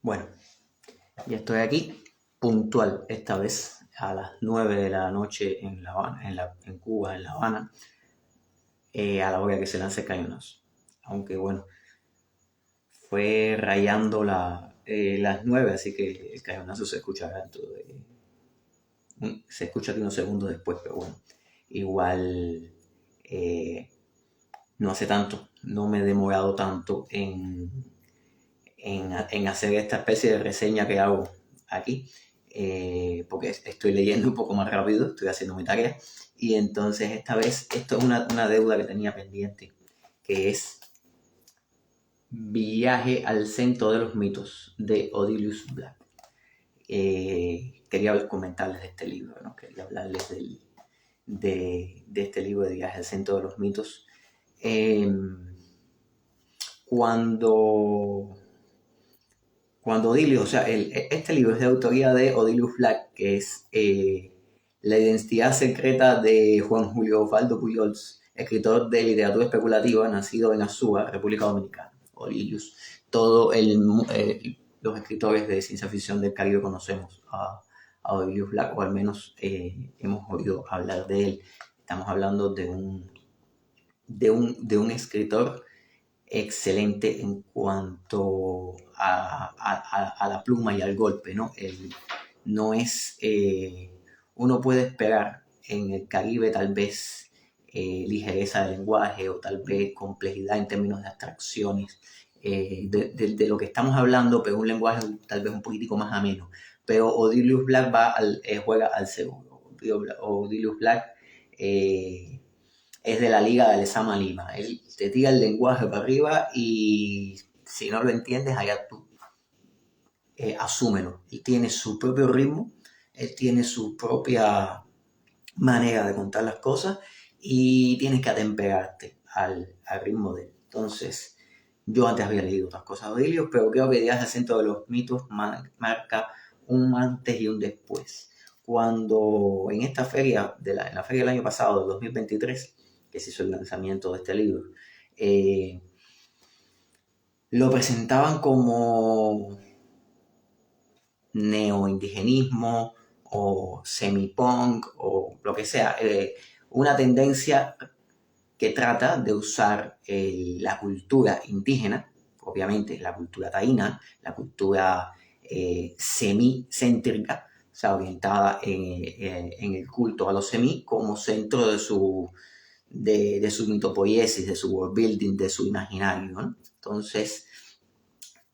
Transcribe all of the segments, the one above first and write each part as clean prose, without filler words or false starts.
Bueno, ya estoy aquí, puntual esta vez, a las 9 de la noche en La Habana, en Cuba, en La Habana, a la hora que se lance el cañonazo. Aunque bueno, fue rayando las 9, así que el cañonazo se escuchará se escucha aquí unos segundos después, pero bueno, igual eh, no hace tanto, no me he demorado tanto en hacer esta especie de reseña que hago aquí, porque estoy leyendo un poco más rápido, estoy haciendo mi tarea, y entonces esta vez esto es una deuda que tenía pendiente, que es Viaje al centro de los mitos de Odilius Black. Quería comentarles de este libro, ¿no? Quería hablarles de este libro de Viaje al centro de los mitos. Cuando Odilius, o sea, este libro es de autoría de Odilius Black, que es la identidad secreta de Juan Julio Osvaldo Pujols, escritor de literatura especulativa, nacido en Azúa, República Dominicana. Odilius, los escritores de ciencia ficción del Caribe conocemos a Odilius Black, o al menos hemos oído hablar de él. Estamos hablando de un escritor excelente en cuanto a la pluma y al golpe, ¿no? No es, uno puede esperar en el Caribe tal vez ligereza de lenguaje o tal vez complejidad en términos de abstracciones de lo que estamos hablando, pero un lenguaje tal vez un poquitico más ameno. Pero Odilius Black juega al seguro. Odilius Black es de la Liga de Lezama Lima. Él te tira el lenguaje para arriba y si no lo entiendes, allá tú asúmelo. Él tiene su propio ritmo, él tiene su propia manera de contar las cosas y tienes que atemperarte al ritmo de él. Entonces, yo antes había leído otras cosas de Odilius, pero creo que Viaje al centro de los mitos marca un antes y un después. Cuando en esta feria, en la feria del año pasado, del 2023, que se hizo el lanzamiento de este libro, lo presentaban como neoindigenismo o semipunk o lo que sea, una tendencia que trata de usar la cultura indígena, obviamente la cultura taína, la cultura semicéntrica, o sea, orientada en el culto a los semí como centro de su mitopoiesis, de su world building, de su imaginario, ¿no? Entonces,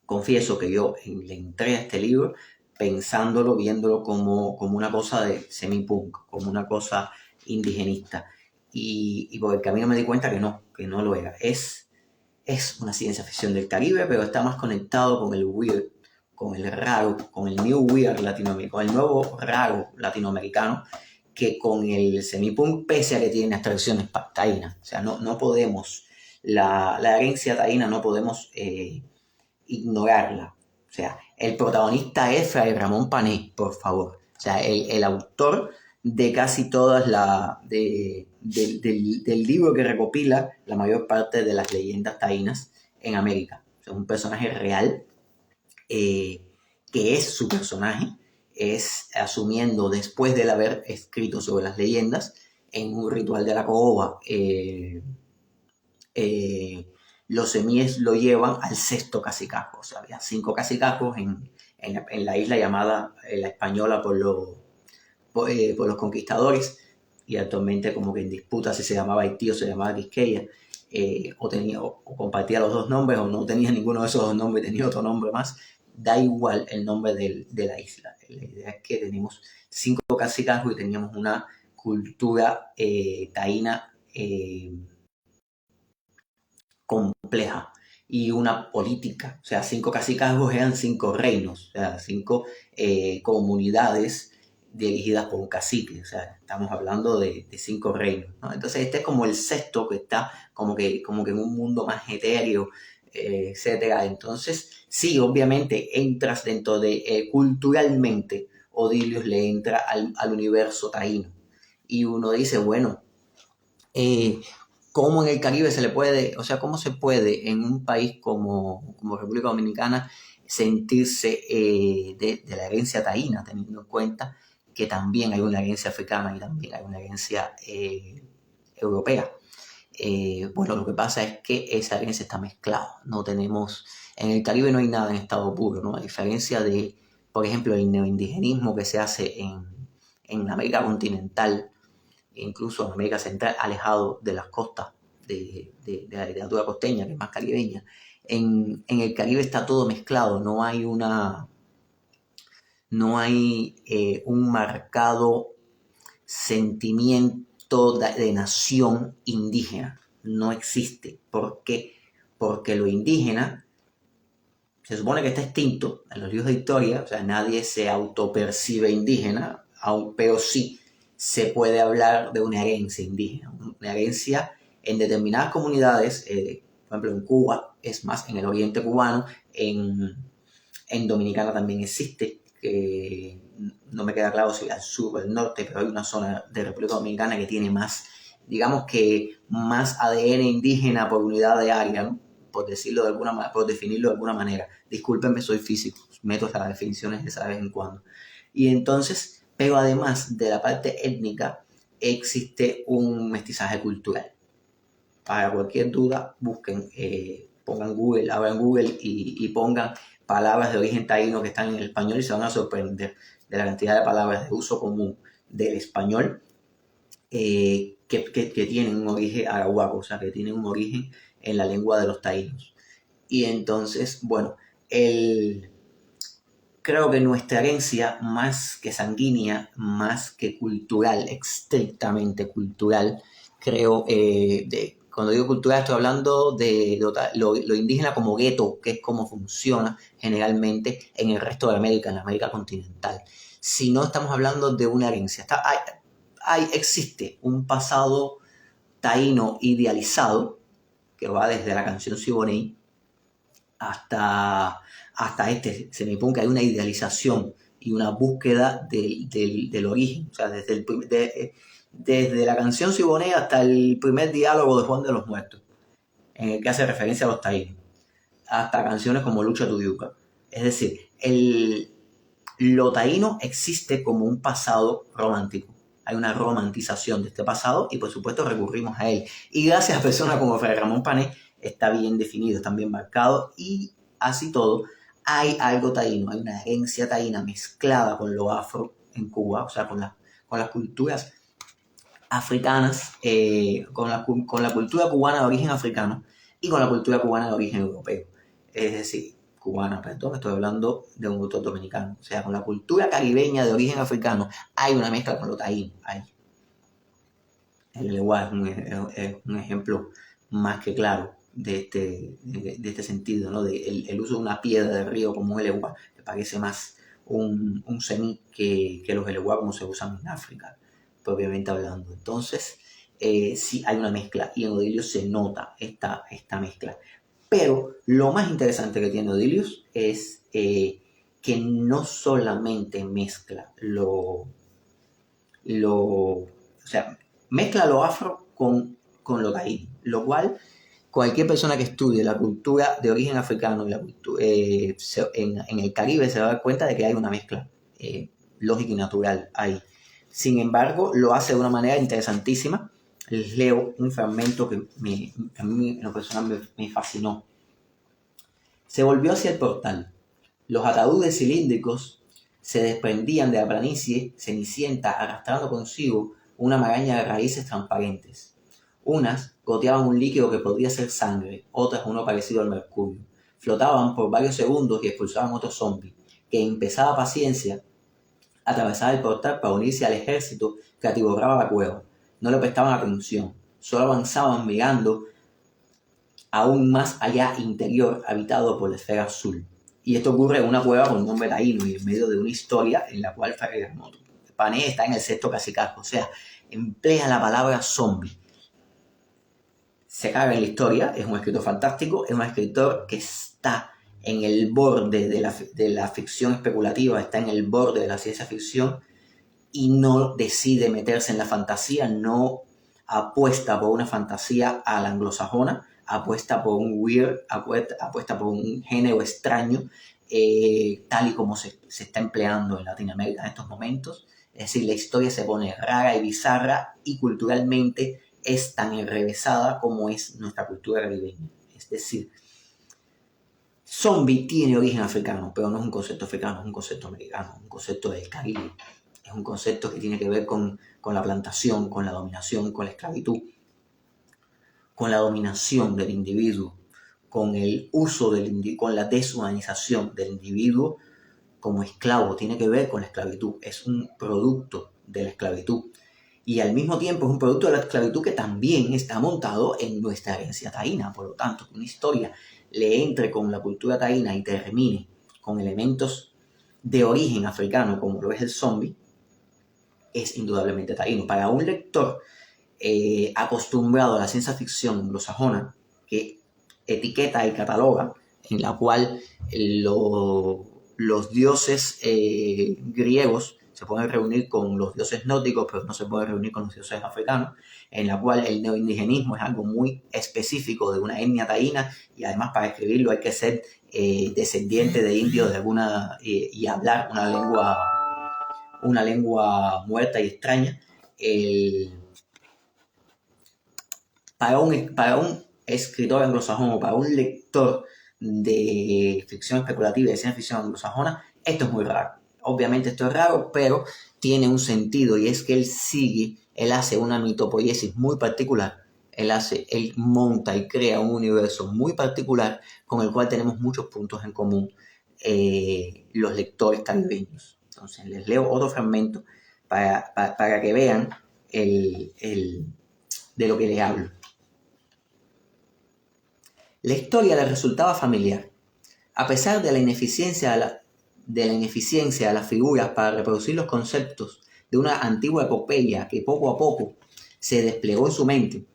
confieso que yo le entré a este libro pensándolo, viéndolo como una cosa de semi-punk, como una cosa indigenista. Y por el camino me di cuenta que no lo era. Es una ciencia ficción del Caribe, pero está más conectado con el weird, con el raro, con el new weird latinoamericano, con el nuevo raro latinoamericano, que con el semipunk, pese a que tiene abstracciones taínas. O sea, no podemos, la herencia taína no podemos ignorarla. O sea, el protagonista es Fray Ramón Pané, por favor. O sea, el autor de casi todas del libro que recopila la mayor parte de las leyendas taínas en América. O sea, un personaje real que es su personaje, es asumiendo después de haber escrito sobre las leyendas en un ritual de la caoba. Los semíes lo llevan al sexto cacicajo. O sea, había 5 cacicajos en la isla llamada la Española por los conquistadores, y actualmente como que en disputa si se llamaba Haití o se llamaba Quisqueya, o compartía los dos nombres o no tenía ninguno de esos dos nombres, tenía otro nombre más. Da igual el nombre de la isla. La idea es que tenemos 5 cacicajos y teníamos una cultura taína compleja y una política. O sea, 5 cacicazgos eran 5 reinos, o sea, 5 comunidades dirigidas por un cacique. O sea, estamos hablando de 5 reinos, ¿no? Entonces este es como el sexto, que está como que en un mundo más etéreo, etcétera. Entonces, sí, obviamente entras dentro de culturalmente, Odilius le entra al universo taíno. Y uno dice, bueno, cómo en el Caribe se le puede, o sea, cómo se puede en un país como República Dominicana sentirse de la herencia taína, teniendo en cuenta que también hay una herencia africana y también hay una herencia europea. Bueno, lo que pasa es que esa herencia está mezclada. No tenemos, en el Caribe no hay nada en estado puro, ¿no? A diferencia de, por ejemplo, el neoindigenismo que se hace en América continental, incluso en América Central, alejado de las costas de la literatura costeña, que es más caribeña. En el Caribe está todo mezclado, no hay un marcado sentimiento de nación indígena. No existe. ¿Por qué? Porque lo indígena se supone que está extinto en los libros de historia, o sea, nadie se autopercibe indígena, pero sí se puede hablar de una herencia indígena, una herencia en determinadas comunidades, por ejemplo en Cuba, es más en el oriente cubano, en Dominicana también existe, no me queda claro si al sur o al norte, pero hay una zona de República Dominicana que tiene más, digamos que más ADN indígena por unidad de área, ¿no? Por definirlo de alguna manera. Discúlpenme, soy físico, meto las definiciones de vez en cuando. Y entonces, pero además de la parte étnica, existe un mestizaje cultural. Para cualquier duda, busquen, pongan Google, abran Google y pongan palabras de origen taíno que están en el español y se van a sorprender de la cantidad de palabras de uso común del español que tienen un origen arahuaco, o sea, que tienen un origen en la lengua de los taínos. Y entonces, bueno, creo que nuestra herencia, más que sanguínea, más que cultural, estrictamente cultural, creo, cuando digo cultural estoy hablando de lo indígena como gueto, que es como funciona generalmente en el resto de América, en la América continental. Si no estamos hablando de una herencia, existe un pasado taíno idealizado, que va desde la canción Siboney hasta Semipunk, hay una idealización y una búsqueda del origen. O sea, desde la canción Siboney hasta el primer diálogo de Juan de los Muertos, en el que hace referencia a los taínos, hasta canciones como Lucha tu Yuca. Es decir, lo taíno existe como un pasado romántico. Hay una romantización de este pasado y por supuesto recurrimos a él. Y gracias a personas como Fray Ramón Pané está bien definido, están bien marcados y así todo hay algo taíno, hay una herencia taína mezclada con lo afro en Cuba, o sea, con las culturas africanas, con la cultura cubana de origen africano y con la cultura cubana de origen europeo. Es decir, cubana, perdón, estoy hablando de un autor dominicano. O sea, con la cultura caribeña de origen africano hay una mezcla con lo taíno. El lenguaje es un ejemplo más que claro de este sentido, ¿no? El uso de una piedra del río como un eleguá, que parece más un semí que los eleguá como se usan en África, propiamente hablando. Entonces, sí hay una mezcla y en Odilius se nota esta mezcla. Pero lo más interesante que tiene Odilius es que no solamente mezcla o sea, mezcla lo afro con lo taíno, lo cual cualquier persona que estudie la cultura de origen africano y en el Caribe se va a dar cuenta de que hay una mezcla lógica y natural ahí. Sin embargo, lo hace de una manera interesantísima. Les leo un fragmento que a mí en lo personal me fascinó. Se volvió hacia el portal. Los ataúdes cilíndricos se desprendían de la planicie cenicienta arrastrando consigo una maraña de raíces transparentes. Unas goteaban un líquido que podría ser sangre, otras uno parecido al mercurio. Flotaban por varios segundos y expulsaban otros zombies, que en pesada paciencia atravesaban el portal para unirse al ejército que atiborraba la cueva. No le prestaban atención, solo avanzaban mirando aún más allá interior, habitado por la esfera azul. Y esto ocurre en una cueva con nombre taíno y en medio de una historia en la cual Pané está en el sexto cacicazgo, o sea, emplea la palabra zombie. Se caga en la historia, es un escritor fantástico, es un escritor que está en el borde de la ficción especulativa, está en el borde de la ciencia ficción y no decide meterse en la fantasía, no apuesta por una fantasía a la anglosajona, apuesta por un weird, apuesta por un género extraño, tal y como se está empleando en Latinoamérica en estos momentos. Es decir, la historia se pone rara y bizarra y culturalmente es tan enrevesada como es nuestra cultura caribeña. Es decir, zombie tiene origen africano, pero no es un concepto africano, es un concepto americano, un concepto del Caribe. Es un concepto que tiene que ver con la plantación, con la dominación, con la esclavitud, con la dominación del individuo, con el uso con la deshumanización del individuo como esclavo. Tiene que ver con la esclavitud, es un producto de la esclavitud. Y al mismo tiempo es un producto de la esclavitud que también está montado en nuestra herencia taína. Por lo tanto, que una historia le entre con la cultura taína y termine con elementos de origen africano, como lo es el zombie, es indudablemente taíno. Para un lector acostumbrado a la ciencia ficción anglosajona, que etiqueta y cataloga, en la cual los dioses griegos se pueden reunir con los dioses nórdicos, pero no se pueden reunir con los dioses africanos, en la cual el neoindigenismo es algo muy específico de una etnia taína, y además para escribirlo hay que ser descendiente de indios de alguna y hablar una lengua muerta y extraña. Para un escritor anglosajón o para un lector de ficción especulativa y de ciencia ficción anglosajona, esto es muy raro. Obviamente esto es raro, pero tiene un sentido, y es que él hace una mitopoiesis muy particular. Él monta y crea un universo muy particular con el cual tenemos muchos puntos en común los lectores caribeños. Entonces les leo otro fragmento para que vean de lo que les hablo. La historia le resultaba familiar. A pesar de la ineficiencia de las figuras para reproducir los conceptos de una antigua epopeya que poco a poco se desplegó en su mente,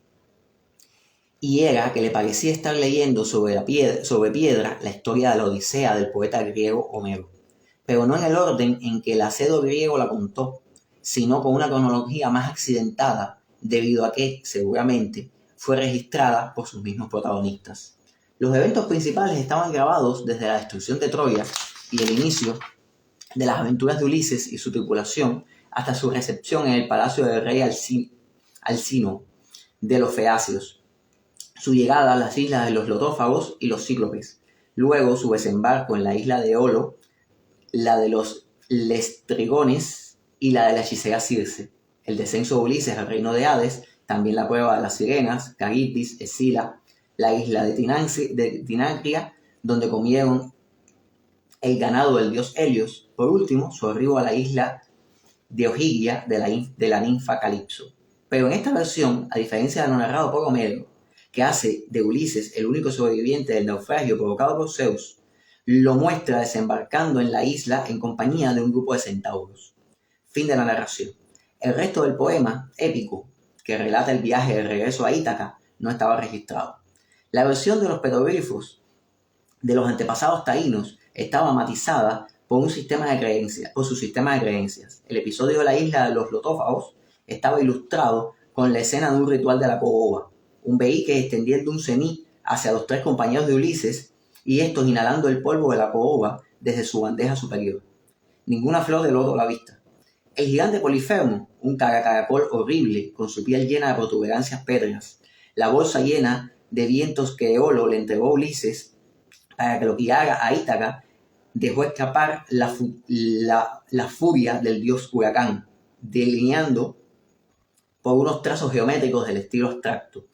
y era que le parecía estar leyendo sobre piedra la historia de la Odisea del poeta griego Homero, pero no en el orden en que el acedo griego la contó, sino con una cronología más accidentada, debido a que, seguramente, fue registrada por sus mismos protagonistas. Los eventos principales estaban grabados desde la destrucción de Troya y el inicio de las aventuras de Ulises y su tripulación hasta su recepción en el palacio del rey Alcino de los Feacios, su llegada a las islas de los Lotófagos y los Cíclopes, luego su desembarco en la isla de Olo, la de los Lestrigones y la de la hechicera Circe, el descenso de Ulises al reino de Hades, también la prueba de las sirenas, Caritis, Escila, la isla de Tinacria, donde comieron el ganado del dios Helios. Por último, su arribo a la isla de Ogygia de la ninfa Calipso. Pero en esta versión, a diferencia de lo narrado por Homero, que hace de Ulises el único sobreviviente del naufragio provocado por Zeus, lo muestra desembarcando en la isla en compañía de un grupo de centauros. Fin de la narración. El resto del poema épico, que relata el viaje de regreso a Ítaca, no estaba registrado. La versión de los petroglifos de los antepasados taínos estaba matizada por su sistema de creencias. El episodio de la isla de los Lotófagos estaba ilustrado con la escena de un ritual de la cogoba, un beíque extendiendo un cení hacia los 3 compañeros de Ulises y estos inhalando el polvo de la cogoba desde su bandeja superior. Ninguna flor de loto a la vista. El gigante Polifemo, un caracol horrible con su piel llena de protuberancias pétreas, la bolsa llena de vientos que Eolo le entregó a Ulises para que lo guiara a Ítaca, dejó escapar la furia del dios huracán, delineando por unos trazos geométricos del estilo abstracto.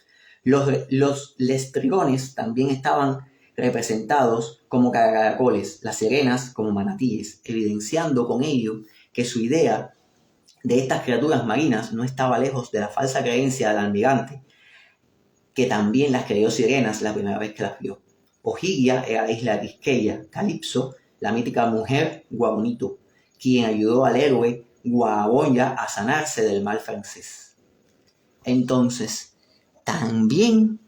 Los lestrigones también estaban representados como caracoles, las sirenas como manatíes, evidenciando con ello que su idea de estas criaturas marinas no estaba lejos de la falsa creencia del almirante, que también las creyó sirenas la primera vez que las vio. Ogygia era la isla de Quisqueya, Calipso, la mítica mujer Guabonito, quien ayudó al héroe Guaboya a sanarse del mal francés. Entonces, también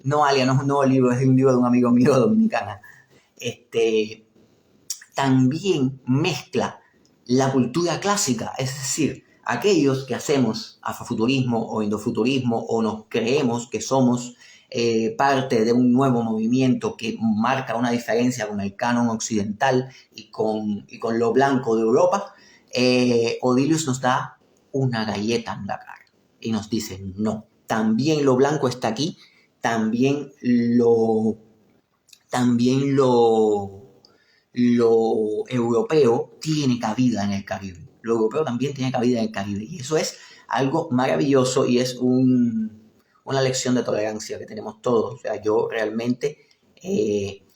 no es un nuevo libro, es un libro de un amigo mío dominicana, también mezcla la cultura clásica, es decir, aquellos que hacemos afrofuturismo o indofuturismo o nos creemos que somos parte de un nuevo movimiento que marca una diferencia con el canon occidental y con lo blanco de Europa, Odilius nos da una galleta en la cara y nos dice, no, también lo blanco está aquí, también lo europeo tiene cabida en el Caribe. Lo europeo también tiene cabida en el Caribe. Y eso es algo maravilloso y es una lección de tolerancia que tenemos todos. O sea, yo realmente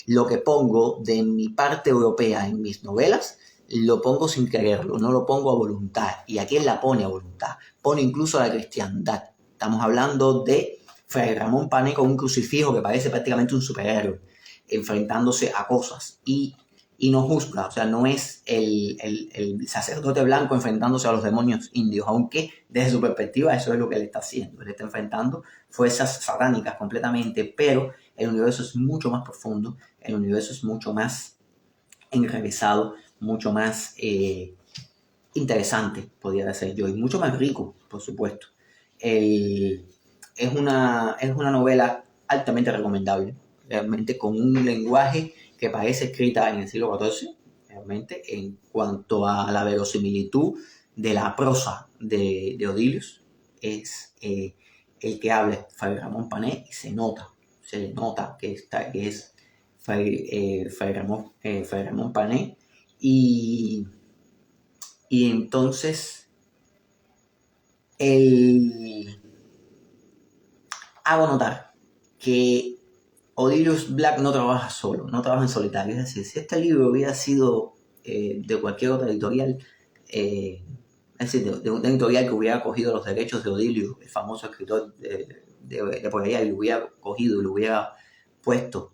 lo que pongo de mi parte europea en mis novelas, lo pongo sin quererlo, no lo pongo a voluntad. ¿Y a quién la pone a voluntad? Pone incluso a la cristiandad. Estamos hablando de Fray Ramón Pané con un crucifijo que parece prácticamente un superhéroe, enfrentándose a cosas y no juzga, o sea, no es el sacerdote blanco enfrentándose a los demonios indios, aunque desde su perspectiva eso es lo que él está haciendo, él está enfrentando fuerzas satánicas completamente, pero el universo es mucho más profundo, el universo es mucho más enrevesado, mucho más interesante, podría decir yo, y mucho más rico, por supuesto. Es una novela altamente recomendable, realmente con un lenguaje que parece escrita en el siglo XIV, realmente, en cuanto a la verosimilitud de la prosa de Odilius, es el que habla Fray Ramón Pané y se le nota que es Fray Ramón Pané y entonces hago notar que Odilius Black no trabaja solo, no trabaja en solitario. Es decir, si este libro hubiera sido de cualquier otra editorial, es decir, de una editorial que hubiera cogido los derechos de Odilius, el famoso escritor de por allá, y lo hubiera cogido y lo hubiera puesto,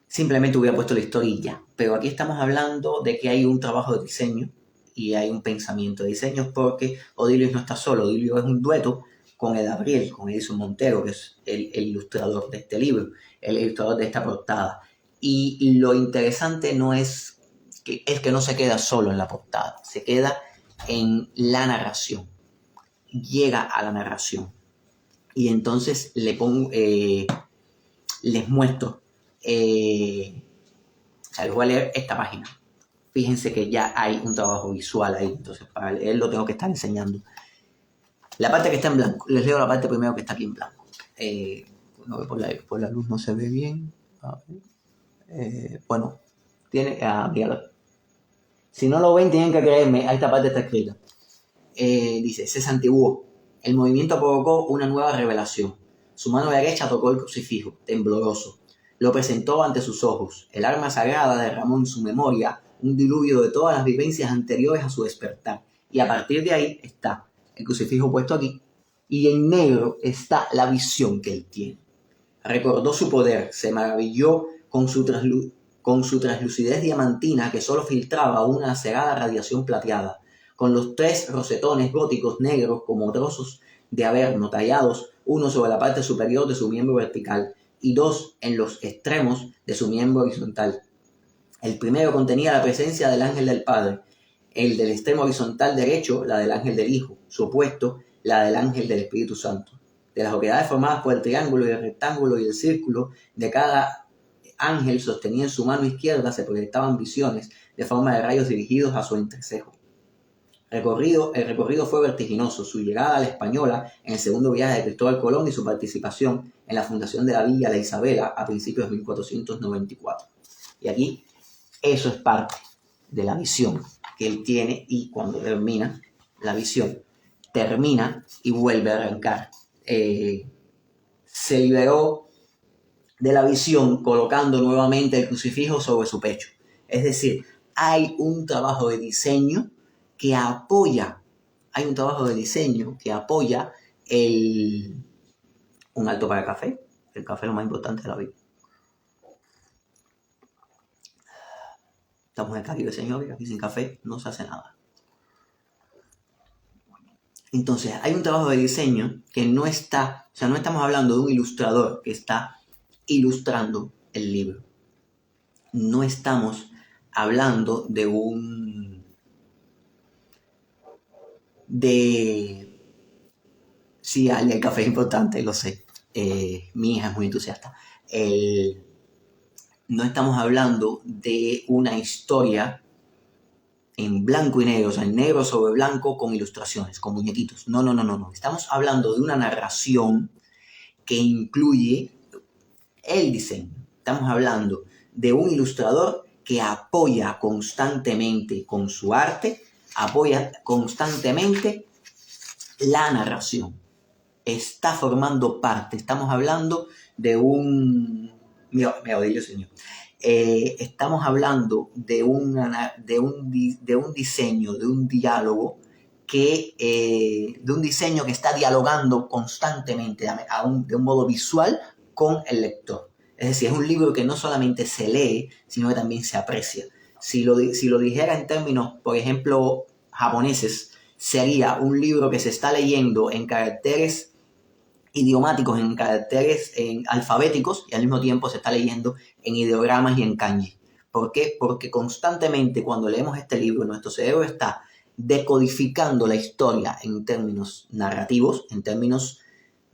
simplemente hubiera puesto la historia y ya. Pero aquí estamos hablando de que hay un trabajo de diseño y hay un pensamiento de diseño porque Odilius no está solo, Odilius es un dueto con Ed Abriel, con Edison Montero, que es el ilustrador de este libro, el ilustrador de esta portada. Y lo interesante no es que no se queda solo en la portada, se queda en la narración, llega a la narración. Y entonces les muestro, les voy a leer esta página. Fíjense que ya hay un trabajo visual ahí, entonces para leerlo tengo que estar enseñando. La parte que está en blanco, les leo la parte primero que está aquí en blanco. No, por la luz no se ve bien. Bueno, míralo. Si no lo ven, tienen que creerme, esta parte está escrita. Dice, se santiguó. El movimiento provocó una nueva revelación. Su mano derecha tocó el crucifijo, tembloroso. Lo presentó ante sus ojos. El arma sagrada derramó en su memoria un diluvio de todas las vivencias anteriores a su despertar. Y a partir de ahí está el crucifijo puesto aquí, y en negro está la visión que él tiene. Recordó su poder, se maravilló con su translucidez diamantina que solo filtraba una cegada radiación plateada, con los 3 rosetones góticos negros como trozos de averno tallados, uno sobre la parte superior de su miembro vertical y 2 en los extremos de su miembro horizontal. El primero contenía la presencia del ángel del Padre, el del extremo horizontal derecho, la del ángel del Hijo, su opuesto, la del ángel del Espíritu Santo. De las oquedades formadas por el triángulo y el rectángulo y el círculo de cada ángel sostenía en su mano izquierda se proyectaban visiones de forma de rayos dirigidos a su entrecejo. El recorrido fue vertiginoso, su llegada a la Española en el segundo viaje de Cristóbal Colón y su participación en la fundación de la Villa La Isabela a principios de 1494. Y aquí eso es parte de la visión que él tiene y cuando termina la visión, termina y vuelve a arrancar. Se liberó de la visión colocando nuevamente el crucifijo sobre su pecho. Es decir, hay un trabajo de diseño que apoya, un alto para el café es lo más importante de la vida. Estamos en el Caribe, señores, aquí sin café no se hace nada. Entonces, hay un trabajo de diseño que no está, o sea, no estamos hablando de un ilustrador que está ilustrando el libro. No estamos hablando de un de... Sí, el café es importante, lo sé. Mi hija es muy entusiasta. No estamos hablando de una historia en blanco y negro, o sea, en negro sobre blanco con ilustraciones, con muñequitos. No, no, no, no, no. Estamos hablando de una narración que incluye el diseño. Estamos hablando de un ilustrador que apoya constantemente con su arte, apoya constantemente la narración. Está formando parte. Estamos hablando de un... Me odio, señor. Estamos hablando de un diseño, de un diálogo de un diseño que está dialogando constantemente de un modo visual con el lector. Es decir, es un libro que no solamente se lee, sino que también se aprecia. Si lo dijera en términos, por ejemplo, japoneses, sería un libro que se está leyendo en caracteres idiomáticos, en caracteres alfabéticos, y al mismo tiempo se está leyendo en ideogramas y en kanji. ¿Por qué? Porque constantemente cuando leemos este libro, nuestro cerebro está decodificando la historia en términos narrativos, en términos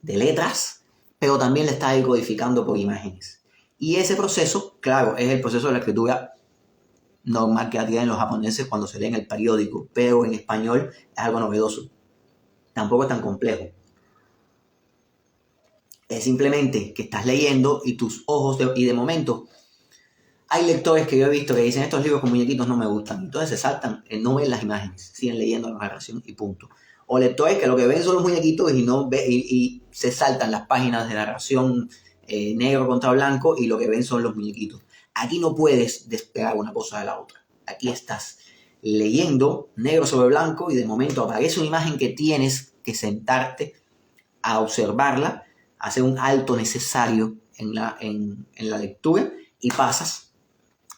de letras, pero también la está decodificando por imágenes. Y ese proceso, claro, es el proceso de la escritura normal que tienen los japoneses cuando se lee en el periódico, pero en español es algo novedoso. Tampoco es tan complejo. Es simplemente que estás leyendo y tus ojos, y de momento, hay lectores que yo he visto que dicen estos libros con muñequitos no me gustan. Entonces se saltan, no ven las imágenes, siguen leyendo la narración y punto. O lectores que lo que ven son los muñequitos y se saltan las páginas de narración negro contra blanco y lo que ven son los muñequitos. Aquí no puedes despegar una cosa de la otra. Aquí estás leyendo negro sobre blanco y de momento aparece una imagen que tienes que sentarte a observarla, hacer un alto necesario en la lectura y pasas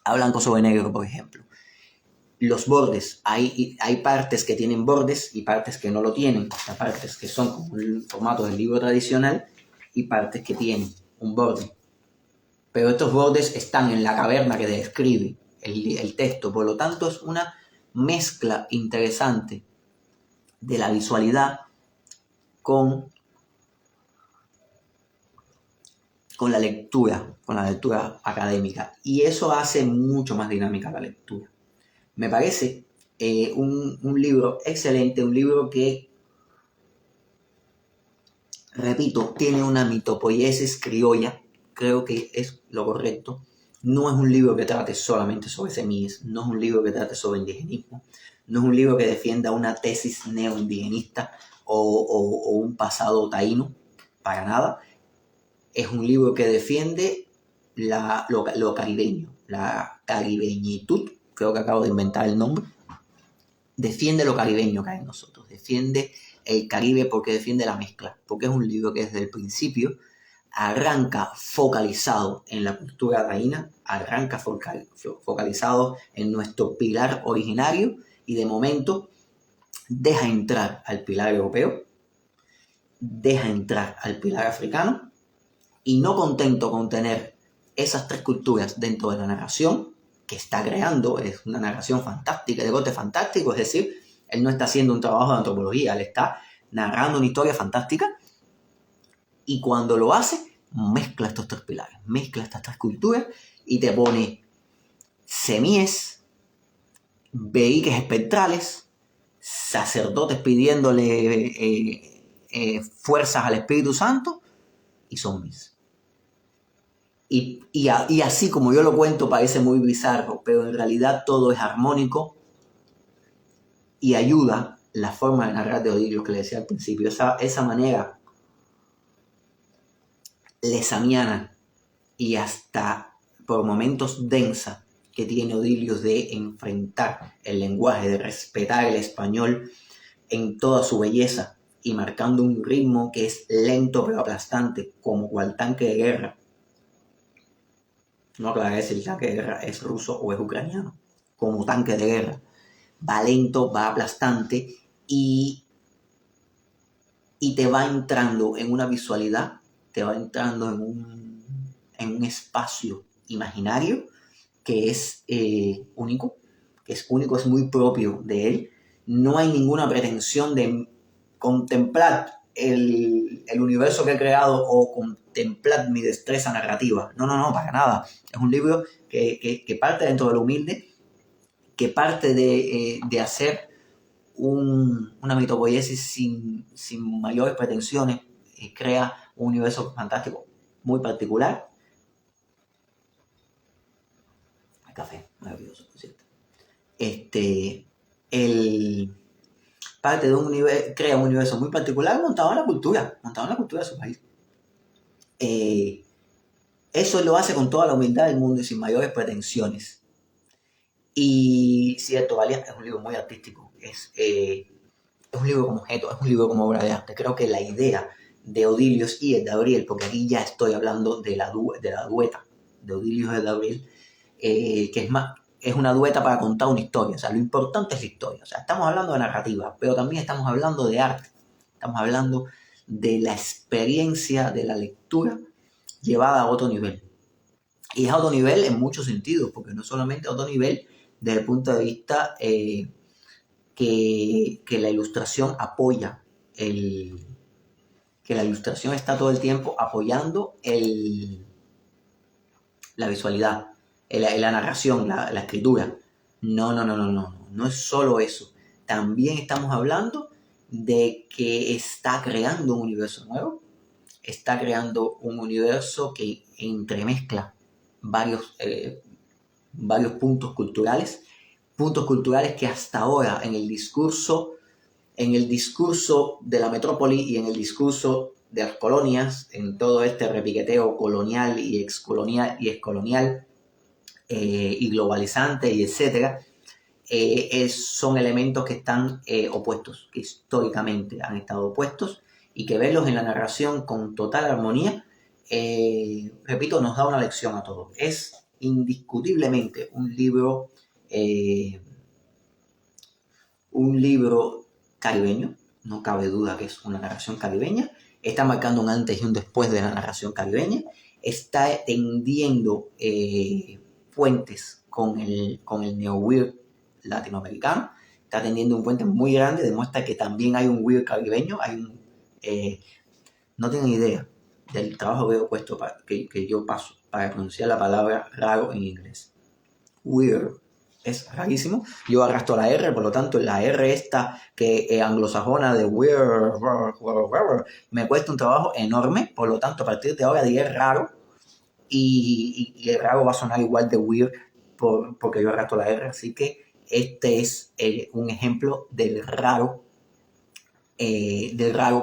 a blanco sobre negro, por ejemplo. Los bordes, hay partes que tienen bordes y partes que no lo tienen. Hay partes que son como el formato del libro tradicional y partes que tienen un borde. Pero estos bordes están en la caverna que describe el texto. Por lo tanto, es una mezcla interesante de la visualidad con la lectura académica. Y eso hace mucho más dinámica la lectura. Me parece un libro excelente, un libro que, repito, tiene una mitopoiesis criolla, creo que es lo correcto. No es un libro que trate solamente sobre semíes, no es un libro que trate sobre indigenismo, no es un libro que defienda una tesis neoindigenista o un pasado taíno, para nada. Es un libro que defiende lo caribeño, la caribeñitud, creo que acabo de inventar el nombre. Defiende lo caribeño que hay en nosotros, defiende el Caribe porque defiende la mezcla, porque es un libro que desde el principio arranca focalizado en la cultura taína, arranca focalizado en nuestro pilar originario y de momento deja entrar al pilar europeo, deja entrar al pilar africano y no contento con tener esas tres culturas dentro de la narración que está creando, es una narración fantástica, de corte fantástico, es decir, él no está haciendo un trabajo de antropología, él está narrando una historia fantástica y cuando lo hace, mezcla estos tres pilares, mezcla estas tres culturas y te pone semíes, veíques espectrales, sacerdotes pidiéndole fuerzas al Espíritu Santo y zombies. Y así como yo lo cuento parece muy bizarro, pero en realidad todo es armónico y ayuda la forma de narrar de Odilio que le decía al principio, esa manera lesamiana y hasta por momentos densa que tiene Odilio de enfrentar el lenguaje, de respetar el español en toda su belleza y marcando un ritmo que es lento pero aplastante, como cual tanque de guerra. No aclaré si el tanque de guerra es ruso o es ucraniano. Como tanque de guerra. Va lento, va aplastante y te va entrando en una visualidad, te va entrando en un espacio imaginario que es único, es muy propio de él. no hay ninguna pretensión de contemplar el universo que he creado o contemplar mi destreza narrativa. No, para nada. Es un libro que parte dentro de lo humilde, que parte de hacer una mitopoiesis sin mayores pretensiones, crea un universo fantástico muy particular. El café, maravilloso, por cierto. Parte de un universo, crea un universo muy particular montado en la cultura de su país. Eso lo hace con toda la humildad del mundo y sin mayores pretensiones. Y cierto, Valia es un libro muy artístico, es un libro como objeto, es un libro como obra de arte. Creo que la idea de Odilios y el Gabriel, porque aquí ya estoy hablando de la dueta de Odilios y el Gabriel, que es una dueta para contar una historia. O sea, lo importante es la historia. O sea, estamos hablando de narrativa, pero también estamos hablando de arte. Estamos hablando de la experiencia de la lectura llevada a otro nivel. Y es a otro nivel en muchos sentidos, porque no solamente a otro nivel desde el punto de vista que la ilustración apoya, que la ilustración está todo el tiempo apoyando la visualidad, la narración, la escritura. No es solo eso. También estamos hablando de que está creando un universo nuevo, está creando un universo que entremezcla varios puntos culturales que hasta ahora en el discurso de la metrópoli y en el discurso de las colonias, en todo este repiqueteo colonial y excolonial y globalizante y etcétera, son elementos que están opuestos, que históricamente han estado opuestos, y que verlos en la narración con total armonía, repito, nos da una lección a todos. Es indiscutiblemente un libro caribeño, no cabe duda que es una narración caribeña, está marcando un antes y un después de la narración caribeña, está tendiendo puentes con el neo-weird latinoamericano, está tendiendo un puente muy grande, demuestra que también hay un weird caribeño, no tienen idea del trabajo que he puesto que yo paso para pronunciar la palabra raro en inglés. Weird es rarísimo. Yo arrastro la R, por lo tanto la R esta que anglosajona de weird me cuesta un trabajo enorme, por lo tanto a partir de ahora diré raro y el raro va a sonar igual de weird porque yo arrastro la R, así que este es un ejemplo del raro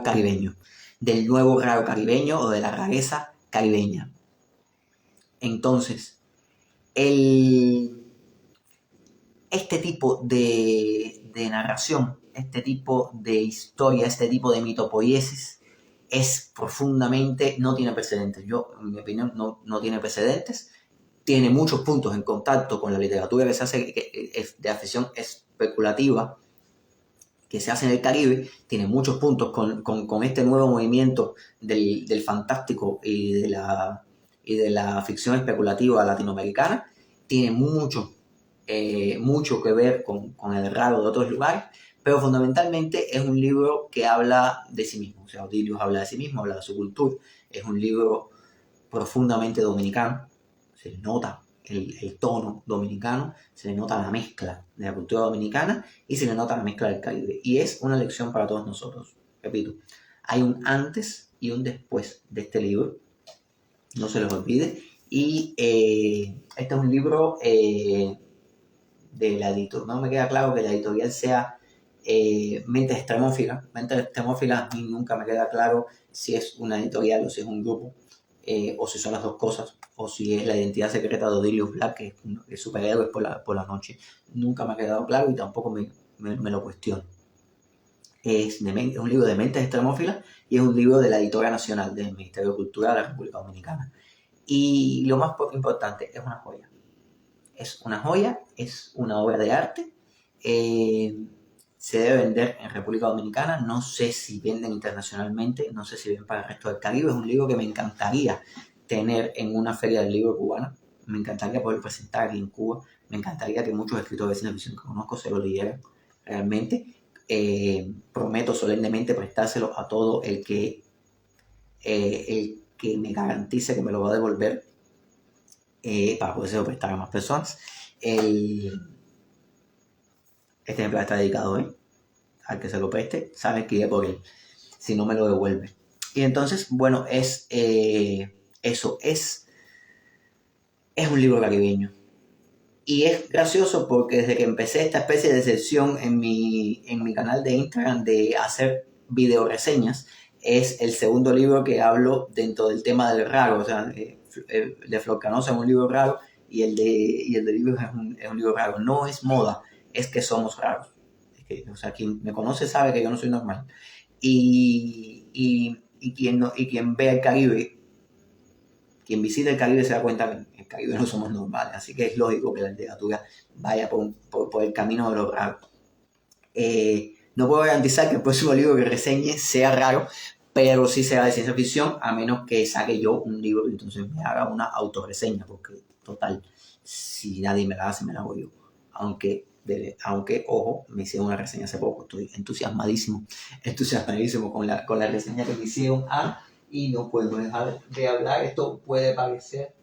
caribeño, del nuevo raro caribeño o de la rareza caribeña. Entonces, este tipo de narración, este tipo de historia, este tipo de mitopoiesis es profundamente, no tiene precedentes. En mi opinión, no tiene precedentes. Tiene muchos puntos en contacto con la literatura que se hace de afición especulativa que se hace en el Caribe, tiene muchos puntos con este nuevo movimiento del fantástico y de la ficción especulativa latinoamericana, tiene mucho que ver con el raro de otros lugares, pero fundamentalmente es un libro que habla de sí mismo. O sea, Odilios habla de sí mismo, habla de su cultura, es un libro profundamente dominicano, se nota el tono dominicano, se le nota la mezcla de la cultura dominicana y se le nota la mezcla del Caribe. Y es una lección para todos nosotros. Repito, hay un antes y un después de este libro, no se los olvide. Y este es un libro de la editorial, no me queda claro que la editorial sea Mentes Extremófilas. Mentes Extremófilas, a mí nunca me queda claro si es una editorial o si es un grupo. O si son las dos cosas, o si es la identidad secreta de Odilius Black, que es superhéroes por la noche. Nunca me ha quedado claro y tampoco me lo cuestiono. Es un libro de Mentes Extremófilas y es un libro de la Editora Nacional del Ministerio de Cultura de la República Dominicana. Y lo más importante, es una joya. Es una joya, es una obra de arte. Se debe vender en República Dominicana, no sé si venden internacionalmente, no sé si venden para el resto del Caribe. Es un libro que me encantaría tener en una feria del libro cubana, me encantaría poder presentar aquí en Cuba, me encantaría que muchos escritores de ciencia ficción que conozco se lo leyeran realmente, prometo solemnemente prestárselo a todo el que me garantice que me lo va a devolver para poderse prestar a más personas. Este ejemplar está dedicado al que se lo preste, sabe que iré por él, si no me lo devuelve. Y entonces, bueno, eso es un libro caribeño. Y es gracioso porque desde que empecé esta especie de sección en mi canal de Instagram de hacer video reseñas, es el segundo libro que hablo dentro del tema del raro. O sea, de Flor Canosa es un libro raro y el de libros es un libro raro. No es moda, es que somos raros. O sea, quien me conoce sabe que yo no soy normal. Y quien ve el Caribe, quien visita el Caribe se da cuenta que en el Caribe no somos normales, así que es lógico que la literatura vaya por el camino de lo raro. No puedo garantizar que el próximo libro que reseñe sea raro, pero sí será de ciencia ficción, a menos que saque yo un libro y entonces me haga una autorreseña, porque total, si nadie me la hace, me la hago yo. Aunque, ojo, me hicieron una reseña hace poco, estoy entusiasmadísimo con la reseña que me hicieron y no puedo dejar de hablar. Esto puede parecer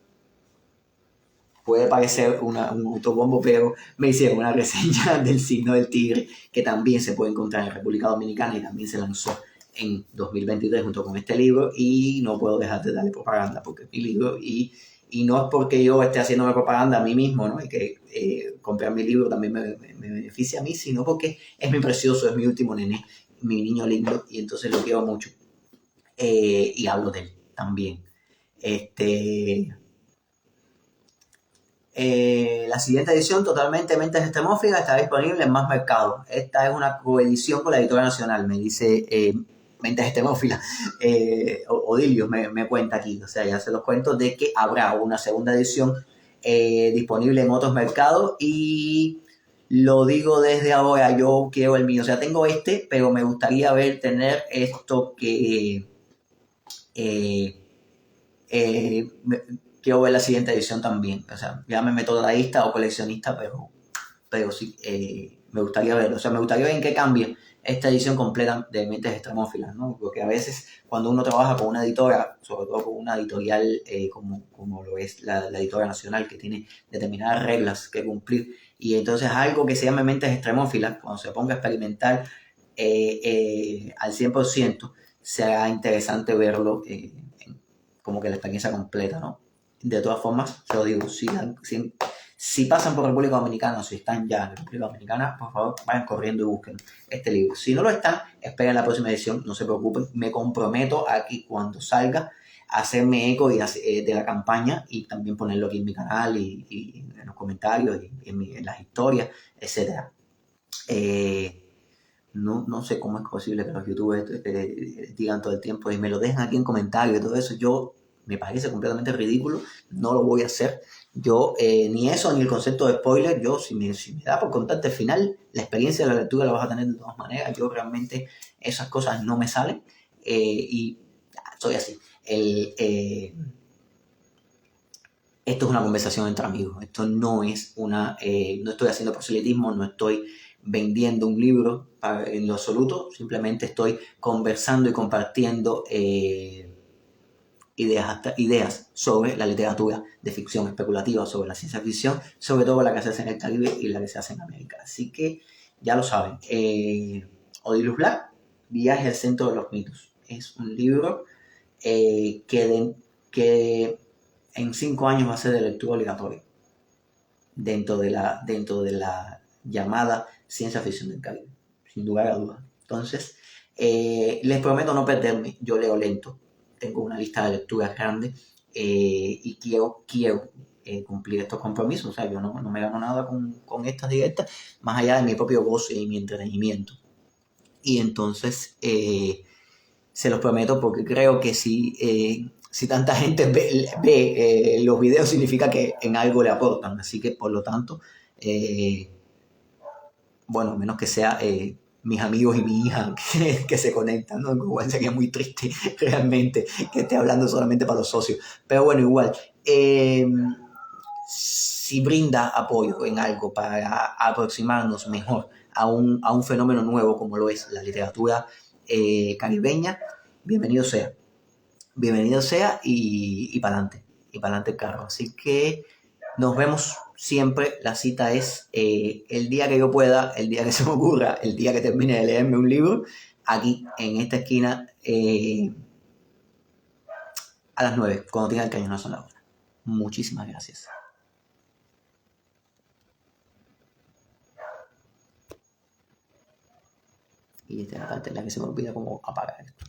un autobombo, pero me hicieron una reseña del signo del tigre, que también se puede encontrar en República Dominicana y también se lanzó en 2023 junto con este libro, y no puedo dejar de darle propaganda porque es mi libro, y no es porque yo esté haciéndome propaganda a mí mismo, ¿no? Y que comprar mi libro también me beneficia a mí, sino porque es mi precioso, es mi último nené, mi niño lindo, y entonces lo quiero mucho. Y hablo de él también. La siguiente edición, totalmente Mentes Extremófilas, está disponible en más mercados. Esta es una coedición con la Editorial Nacional, me dice Mentes Extremófilas. Odilio me cuenta aquí, o sea, ya se los cuento de que habrá una segunda edición disponible en otros mercados, y lo digo desde ahora, yo quiero el mío. O sea, tengo pero me gustaría tener esto que... quiero ver la siguiente edición también. O sea, llámeme todavista o coleccionista, pero sí, me gustaría verlo. O sea, me gustaría ver en qué cambia esta edición completa de Mentes Extremófilas, ¿no? Porque a veces cuando uno trabaja con una editora, sobre todo con una editorial como lo es la Editorial Nacional, que tiene determinadas reglas que cumplir, y entonces algo que se llame Mentes Extremófilas, cuando se ponga a experimentar al 100%, será interesante verlo como que la experiencia completa, ¿no? De todas formas, se lo digo, si pasan por República Dominicana, o si están ya en República Dominicana, por favor, vayan corriendo y busquen este libro. Si no lo están, esperen la próxima edición, no se preocupen. Me comprometo aquí cuando salga a hacerme eco de la campaña, y también ponerlo aquí en mi canal y en los comentarios y en las historias, etc. No sé cómo es posible que los youtubers digan todo el tiempo y me lo dejan aquí en comentarios y todo eso. Me parece completamente ridículo, no lo voy a hacer. Yo, ni eso, ni el concepto de spoiler, si me da por contarte al final, la experiencia de la lectura la vas a tener de todas maneras. Yo realmente esas cosas no me salen, y soy así. Esto es una conversación entre amigos, esto no es no estoy haciendo proselitismo, no estoy vendiendo un libro en lo absoluto, simplemente estoy conversando y compartiendo ideas sobre la literatura de ficción especulativa, sobre la ciencia ficción, sobre todo la que se hace en el Caribe y la que se hace en América. Así que ya lo saben. Odilus Black, Viaje al centro de los mitos. Es un libro que en 5 años va a ser de lectura obligatoria dentro de la llamada ciencia ficción del Caribe, sin lugar a dudas. Entonces, les prometo no perderme. Yo leo lento, tengo una lista de lecturas grande, y quiero cumplir estos compromisos. O sea, yo no me gano nada con estas directas, más allá de mi propio goce y mi entretenimiento. Y entonces, se los prometo, porque creo que si tanta gente ve los videos, significa que en algo le aportan. Así que, por lo tanto, bueno, a menos que sea mis amigos y mi hija que se conectan, ¿no? Igual sería muy triste realmente que esté hablando solamente para los socios. Pero bueno, igual, si brinda apoyo en algo para aproximarnos mejor a un fenómeno nuevo como lo es la literatura caribeña, bienvenido sea. Bienvenido sea y para adelante. Y para adelante el carro. Así que nos vemos siempre. La cita es el día que yo pueda, el día que se me ocurra, el día que termine de leerme un libro, aquí en esta esquina a las 9, cuando tenga el cañonazo en la hora. Muchísimas gracias. Y esta es la parte en la que se me olvida cómo apagar esto.